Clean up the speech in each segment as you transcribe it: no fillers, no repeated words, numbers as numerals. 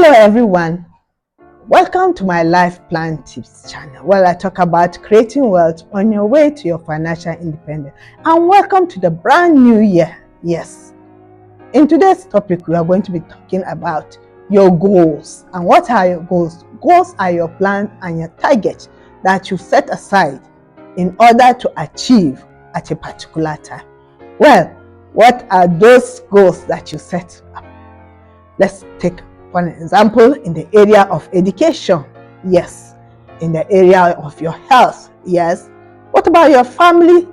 Hello everyone, welcome to my life plan tips channel where I talk about creating wealth on your way to your financial independence. And welcome to the brand new year. Yes, in today's topic we are going to be talking about your goals. And what are your goals? Goals are your plan and your target that you set aside in order to achieve at a particular time. Well, what are those goals that you set up? Let's take for example, in the area of education, yes. In the area of your health, yes. What about your family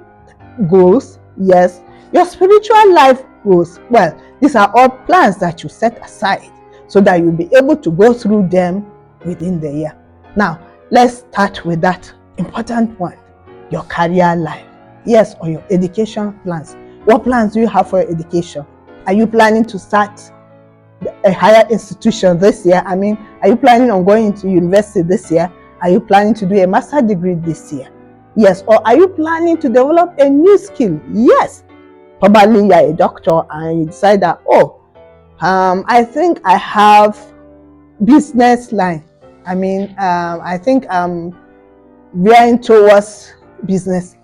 goals? Yes. Your spiritual life goals? Well, these are all plans that you set aside so that you'll be able to go through them within the year. Now, let's start with that important one, your career life. Yes, or your education plans. What plans do you have for your education? Are you planning to start a higher institution this year? Are you planning on going into university this year? Are you planning to do a master's degree this year? Yes. Or are you planning to develop a new skill? Yes. Probably you're a doctor and you decide that, I think I have business line. I think I'm veering towards business.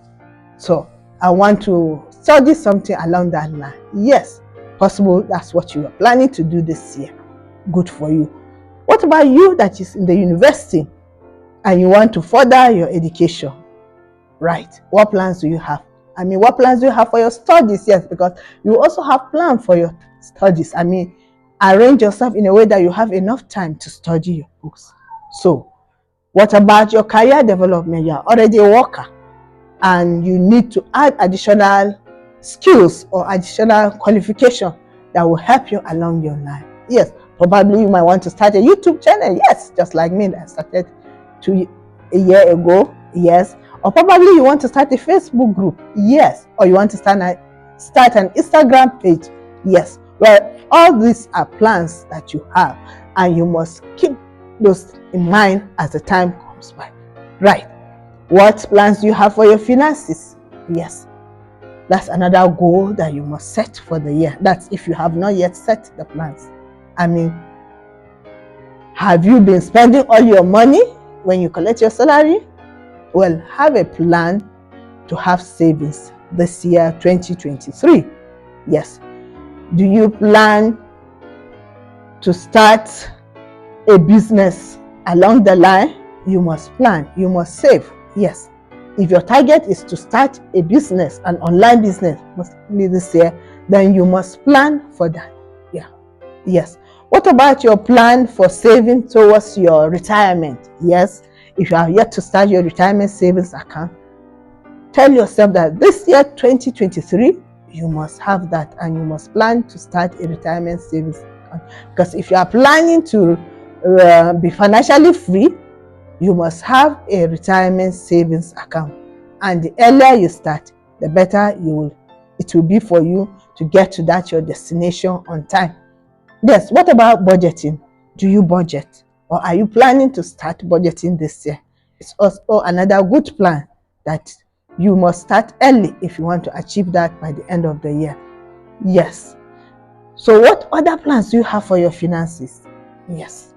So I want to study something along that line. Yes. Possible that's what you are planning to do this year. Good for you. What about you that is in the university and you want to further your education? Right. What plans do you have? What plans do you have for your studies? Yes, because you also have plans for your studies. Arrange yourself in a way that you have enough time to study your books. So, what about your career development? You are already a worker and you need to add additional skills or additional qualification that will help you along your life. Yes, probably you might want to start a YouTube channel. Yes, just like me, I started a year ago. Yes, or probably you want to start a Facebook group. Yes, or you want to start an Instagram page. Yes, well, all these are plans that you have and you must keep those in mind as the time comes by. Right. What plans do you have for your finances? Yes. That's another goal that you must set for the year. That's if you have not yet set the plans. Have you been spending all your money when you collect your salary? Well, have a plan to have savings this year, 2023. Yes. Do you plan to start a business along the line? You must plan. You must save. Yes. If your target is to start a business, an online business, mostly this year, then you must plan for that. Yeah. Yes. What about your plan for saving towards your retirement? Yes. If you are yet to start your retirement savings account, tell yourself that this year, 2023, you must have that and you must plan to start a retirement savings account. Because if you are planning to be financially free, you must have a retirement savings account. And the earlier you start, the better it will be for you to get to your destination on time. Yes, what about budgeting? Do you budget? Or are you planning to start budgeting this year? It's also another good plan that you must start early if you want to achieve that by the end of the year. Yes. So what other plans do you have for your finances? Yes.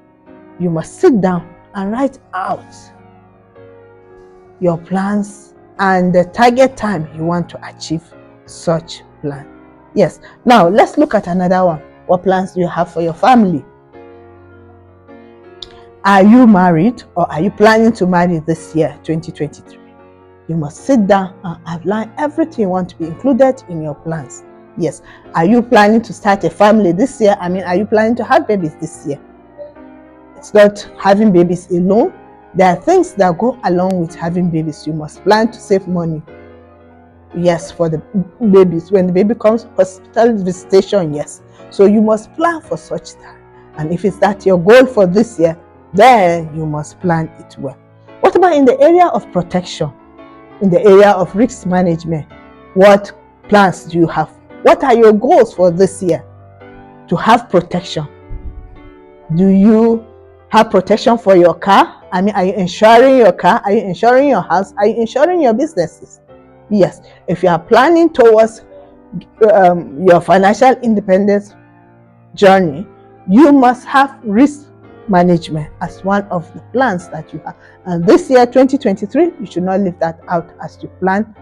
You must sit down and write out your plans and the target time you want to achieve such plan. Yes. Now let's look at another one. What plans do you have for your family? Are you married or are you planning to marry this year, 2023? You must sit down and outline everything you want to be included in your plans. Yes. Are you planning to start a family this year? Are you planning to have babies this year? It's not having babies alone. There are things that go along with having babies. You must plan to save money. Yes, for the babies. When the baby comes, hospital visitation, yes. So you must plan for such time. And if it's that your goal for this year, then you must plan it well. What about in the area of protection? In the area of risk management? What plans do you have? What are your goals for this year? To have protection. Do you have protection for your car? Are you insuring your car? Are you insuring your house? Are you insuring your businesses? Yes. If you are planning towards your financial independence journey, you must have risk management as one of the plans that you have. And this year, 2023, you should not leave that out as you plan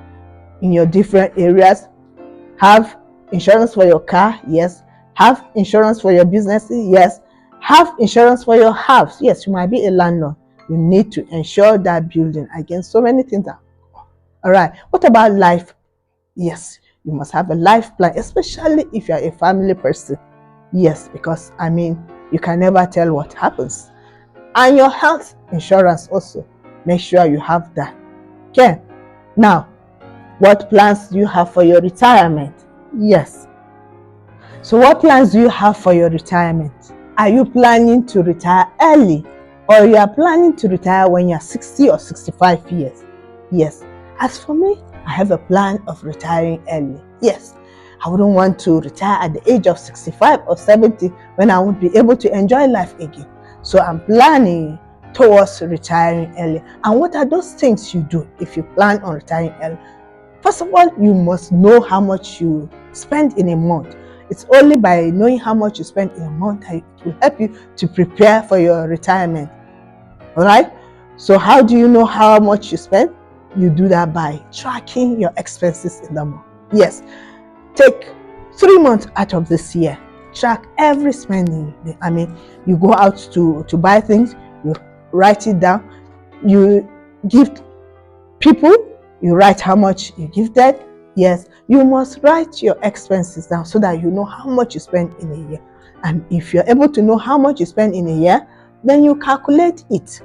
in your different areas. Have insurance for your car, yes. Have insurance for your business, yes. Have insurance for your house. Yes, you might be a landlord. You need to insure that building against so many things. All right. What about life? Yes, you must have a life plan, especially if you're a family person. Yes, because you can never tell what happens. And your health insurance also, make sure you have that. Okay. Now, what plans do you have for your retirement? Yes. So what plans do you have for your retirement? Are you planning to retire early, or you are planning to retire when you're 60 or 65 years? Yes. As for me, I have a plan of retiring early. Yes. I wouldn't want to retire at the age of 65 or 70 when I won't be able to enjoy life again. So I'm planning towards retiring early. And what are those things you do if you plan on retiring early? First of all, you must know how much you spend in a month. It's only by knowing how much you spend in a month that it will help you to prepare for your retirement. All right? So how do you know how much you spend? You do that by tracking your expenses in the month. Yes. Take 3 months out of this year. Track every spending. You go out to buy things, you write it down. You give people, you write how much you give them. Yes, you must write your expenses down so that you know how much you spend in a year. And if you're able to know how much you spend in a year, then you calculate it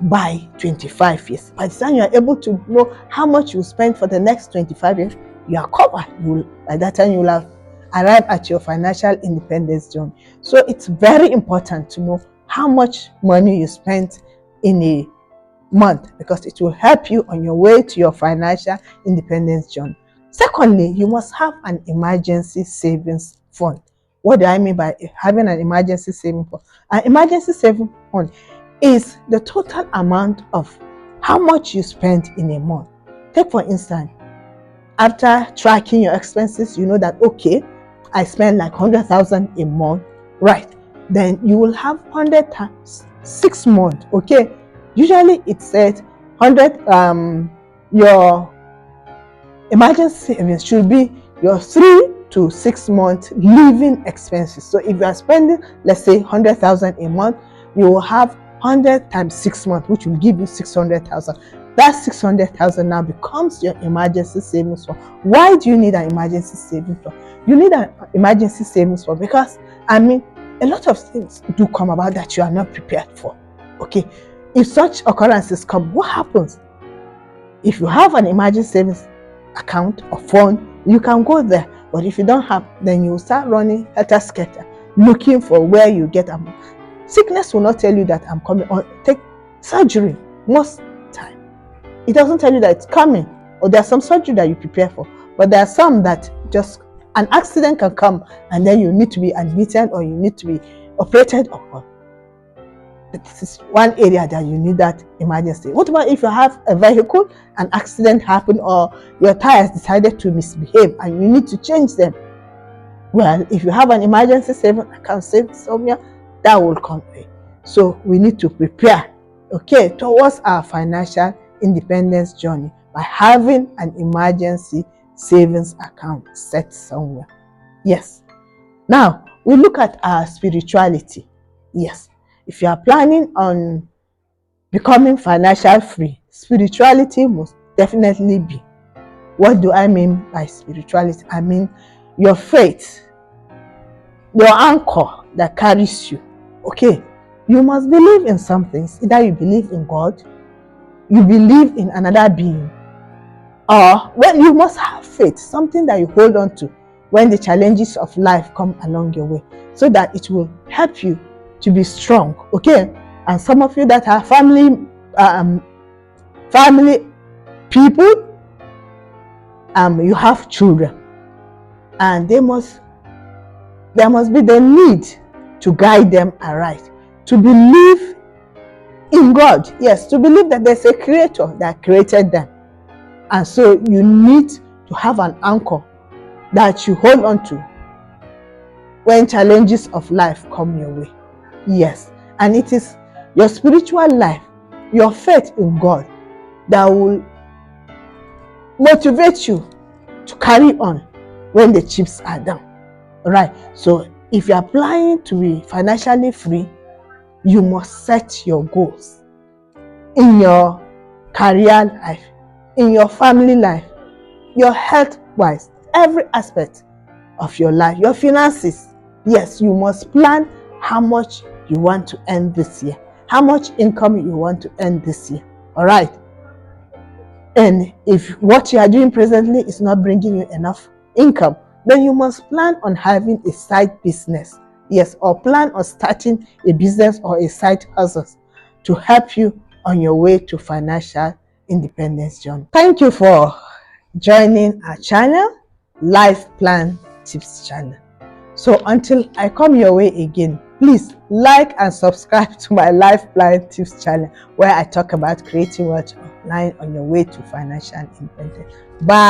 by 25 years. By the time you're able to know how much you spend for the next 25 years, you are covered. By that time, you will have arrived at your financial independence journey. So it's very important to know how much money you spend in a month, because it will help you on your way to your financial independence journey. Secondly, you must have an emergency savings fund. What do I mean by having an emergency savings fund? An emergency savings fund is the total amount of how much you spend in a month. Take for instance, after tracking your expenses, you know that, okay, I spend like 100,000 a month, right? Then you will have 100 times 6 months, okay? Usually it says 100, your emergency savings should be your 3 to 6 month living expenses. So if you are spending, let's say 100,000 a month, you will have 100 times 6 months, which will give you 600,000. That 600,000 now becomes your emergency savings fund. Why do you need an emergency savings fund? You need an emergency savings fund because a lot of things do come about that you are not prepared for. Okay, if such occurrences come, what happens? If you have an emergency savings account or fund, you can go there. But if you don't have, then you start running helter-skelter, looking for where you get amount. Sickness will not tell you that I'm coming, or take surgery. Most time, it doesn't tell you that it's coming, or there's some surgery that you prepare for. But there are some that just an accident can come, and then you need to be admitted or you need to be operated upon. This is one area that you need that emergency. What about if you have a vehicle, an accident happened, or your tires decided to misbehave and you need to change them? Well, if you have an emergency savings account saved somewhere, that will come in. So we need to prepare, okay, towards our financial independence journey by having an emergency savings account set somewhere. Yes. Now, we look at our spirituality. Yes. If you are planning on becoming financial free, spirituality must definitely be. What do I mean by spirituality? I mean your faith, your anchor that carries you. Okay, you must believe in some things. Either you believe in God, you believe in another being, or you must have faith, something that you hold on to when the challenges of life come along your way, so that it will help you to be strong. Okay, and some of you that are family people, you have children, and there must be the need to guide them aright, to believe in God. Yes, to believe that there's a creator that created them. And so you need to have an anchor that you hold on to when challenges of life come your way. Yes, And it is your spiritual life, your faith in God that will motivate you to carry on when the chips are down. All right. So if you are planning to be financially free, you must set your goals in your career life, in your family life, your health wise, every aspect of your life, your finances. Yes, you must plan how much you want to earn this year, how much income you want to earn this year. All right. And if what you are doing presently is not bringing you enough income, then you must plan on having a side business. Yes, or plan on starting a business or a side hustle to help you on your way to financial independence journey. Thank you for joining our channel, Life Plan Tips channel. So until I come your way again, please like and subscribe to my Life Plan Tips channel, where I talk about creating wealth online on your way to financial independence. Bye.